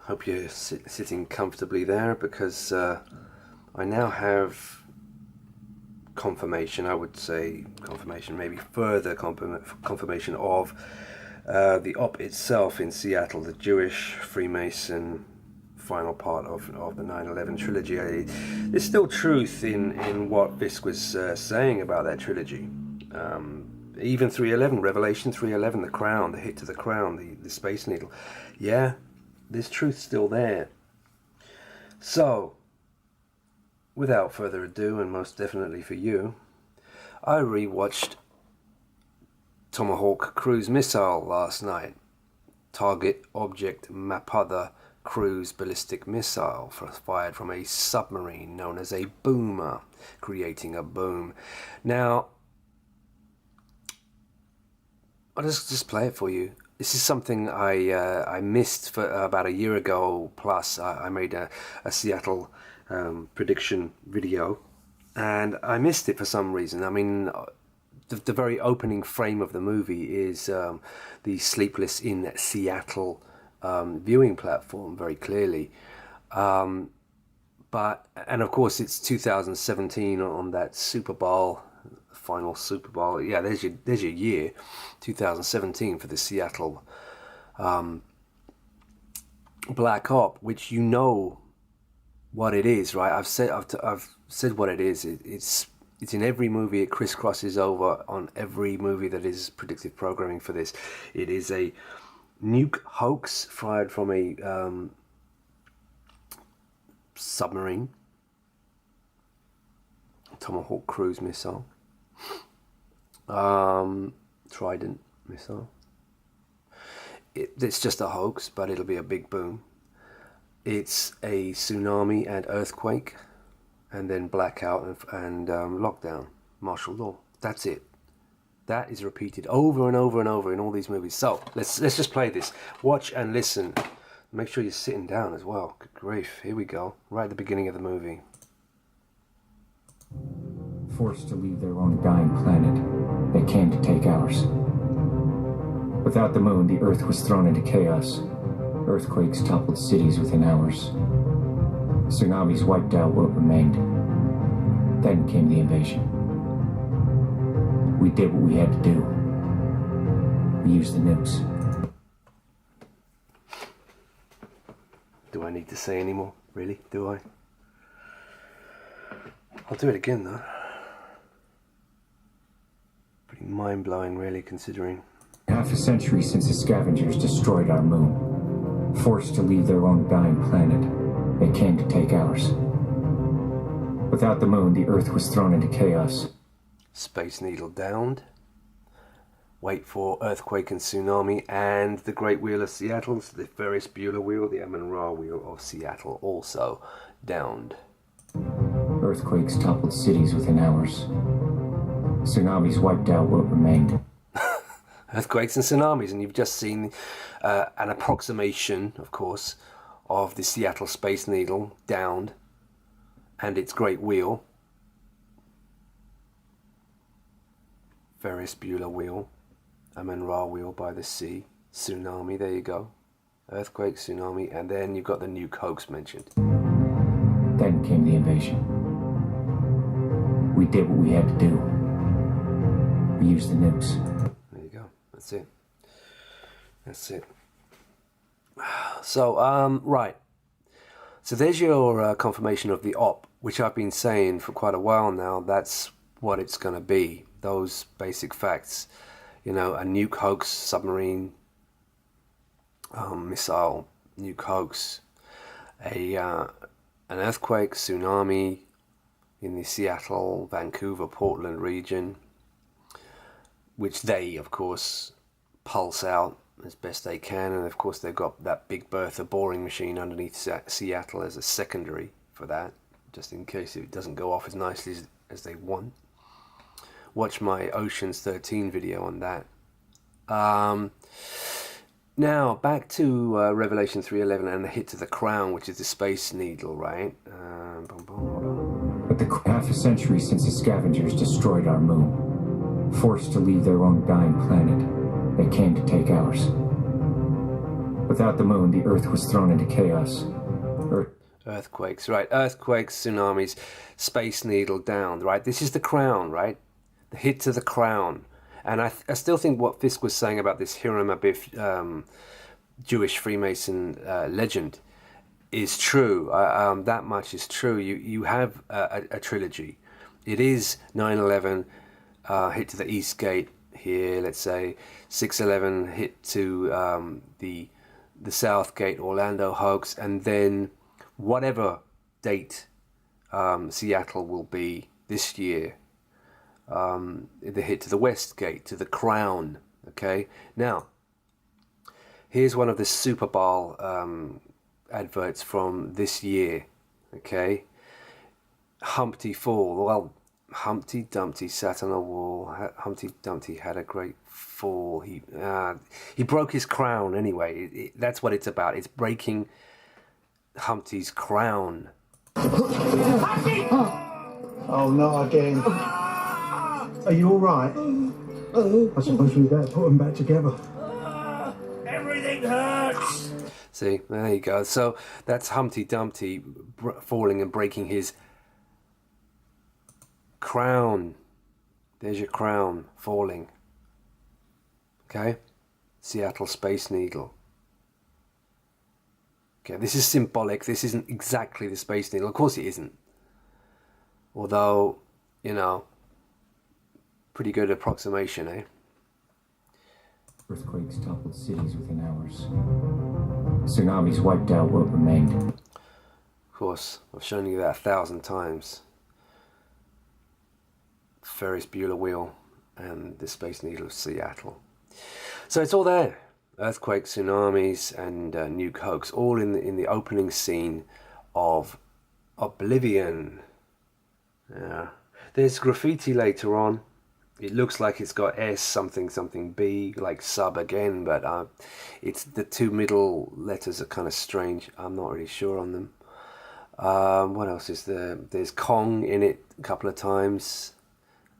Hope you're sitting comfortably there, because I now have confirmation, I would say confirmation, maybe further confirmation of the op itself in Seattle, the Jewish Freemason final part of the 9/11 trilogy. There's still truth in what Fisk was saying about that trilogy. Even 311, Revelation 311, the crown, the hit to the crown, the Space Needle. Yeah, there's truth still there. So, without further ado, and most definitely for you, I rewatched Tomahawk cruise missile last night. Target object Mapada cruise ballistic missile fired from a submarine known as a boomer, creating a boom. Now, I'll just play it for you. This is something I missed for about a year ago plus. I made a Seattle prediction video, and I missed it for some reason. I mean, the very opening frame of the movie is the Sleepless in Seattle viewing platform, very clearly. And of course it's 2017 on that Super Bowl, final Super Bowl. Yeah, there's your year, 2017 for the Seattle Black Op, which you know what it is, right? I've said what it is. It's in every movie. It crisscrosses over on every movie that is predictive programming for this. It is a nuke hoax fired from a submarine, Tomahawk cruise missile, Trident missile. It's just a hoax, but it'll be a big boom. It's a tsunami and earthquake, and then blackout and lockdown, martial law. That's it. That is repeated over and over and over in all these movies. So let's just play this. Watch and listen. Make sure you're sitting down as well. Good grief. Here we go. Right at the beginning of the movie. Forced to leave their own dying planet, they came to take ours. Without the moon, the Earth was thrown into chaos. Earthquakes toppled cities within hours. Tsunamis wiped out what remained. Then came the invasion. We did what we had to do. We used the nukes. Do I need to say any more? Really? Do I? I'll do it again though. Pretty mind-blowing, really, considering. Half a century since the scavengers destroyed our moon. Forced to leave their own dying planet, they came to take ours. Without the moon, the Earth was thrown into chaos. Space Needle downed. Wait for earthquake and tsunami, and the Great Wheel of Seattle, so the Ferris Bueller wheel, the Amun-Ra wheel of Seattle, also downed. Earthquakes toppled cities within hours. Tsunamis wiped out what remained. Earthquakes and tsunamis, and you've just seen an approximation, of course, of the Seattle Space Needle downed and its Great Wheel. Ferris Bueller wheel, Amun-Ra wheel by the sea, tsunami, there you go. Earthquake, tsunami, and then you've got the nuke hoax mentioned. Then came the invasion. We did what we had to do. We used the nukes. There you go, that's it. That's it. So, right. So there's your confirmation of the op, which I've been saying for quite a while now. That's what it's going to be. Those basic facts, you know, a nuke hoax, submarine, missile, nuke hoax, an earthquake, tsunami in the Seattle, Vancouver, Portland region, which they, of course, pulse out as best they can, and of course they've got that Big Bertha boring machine underneath Seattle as a secondary for that, just in case it doesn't go off as nicely as they want. Watch my Ocean's 13 video on that. Now, back to Revelation 3:11 and the hit to the crown, which is the Space Needle, right? But half a century since the scavengers destroyed our moon. Forced to leave their own dying planet, they came to take ours. Without the moon, the Earth was thrown into chaos. Earthquakes, right? Earthquakes, tsunamis, Space Needle down, right? This is the crown, right? The hit to the crown. And I still think what Fisk was saying about this Hiram Abiff Jewish Freemason legend is true. That much is true. You have a trilogy. It is 9/11, hit to the East Gate here, let's say 6/11 hit to the South Gate, Orlando hoax, and then whatever date Seattle will be this year, the hit to the West Gate, to the Crown. Okay, now here's one of the Super Bowl adverts from this year. Okay, Humpty Fall. Well, Humpty Dumpty sat on a wall. Humpty Dumpty had a great fall. He broke his crown anyway. That's what it's about. It's breaking Humpty's crown. Oh, not again. Are you all right? I suppose we better put them back together. Everything hurts. See, there you go. So that's Humpty Dumpty falling and breaking his crown. There's your crown falling. Okay? Seattle Space Needle. Okay, this is symbolic. This isn't exactly the Space Needle. Of course it isn't. Although, you know, pretty good approximation, eh? Earthquakes toppled cities within hours. Tsunamis wiped out what remained. Of course, I've shown you that 1,000 times. Ferris Bueller Wheel and the Space Needle of Seattle. So it's all there. Earthquakes, tsunamis, and nuke hoax, all in the opening scene of Oblivion. Yeah. There's graffiti later on. It looks like it's got S something something B, like sub again, but it's the two middle letters are kind of strange. I'm not really sure on them. What else is there? There's Kong in it a couple of times.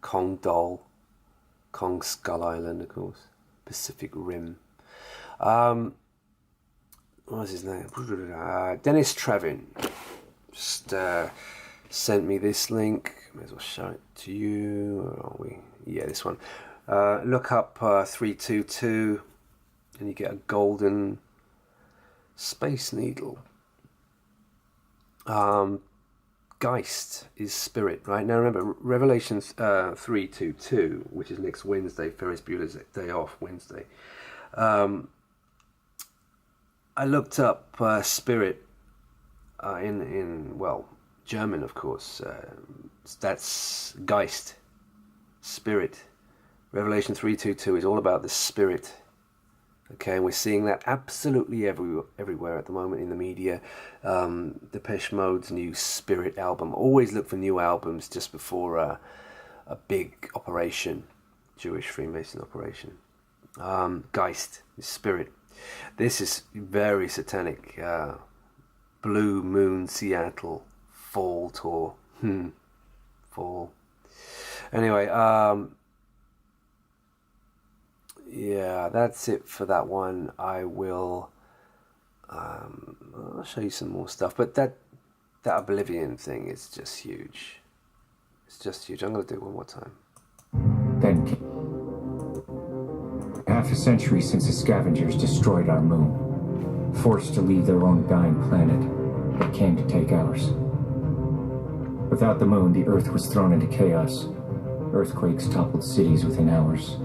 Kong Doll. Kong Skull Island, of course. Pacific Rim. What's his name? Dennis Trevin just sent me this link. May as well show it to you. Where are we? Yeah, this one. Look up 322 and you get a golden Space Needle. Geist is spirit, right? Now remember, Revelations 322, which is next Wednesday, Ferris Bueller's Day Off, Wednesday. I looked up spirit in well, German, of course. That's Geist, spirit. Revelation 322 is all about the spirit. Okay, and we're seeing that absolutely everywhere at the moment in the media. Depeche Mode's new Spirit album. Always look for new albums just before a big operation, Jewish Freemason operation. Geist, spirit. This is very satanic. Blue Moon Seattle Fall Tour. Fall. Anyway, yeah, that's it for that one. I will I'll show you some more stuff, but that Oblivion thing is just huge. It's just huge. I'm going to do it one more time. Then, half a century since the scavengers destroyed our moon. Forced to leave their own dying planet, they came to take ours. Without the moon, the Earth was thrown into chaos. Earthquakes toppled cities within hours.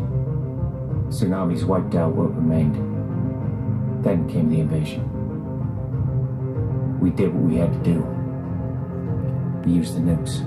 Tsunamis wiped out what remained. Then came the invasion. We did what we had to do. We used the nukes.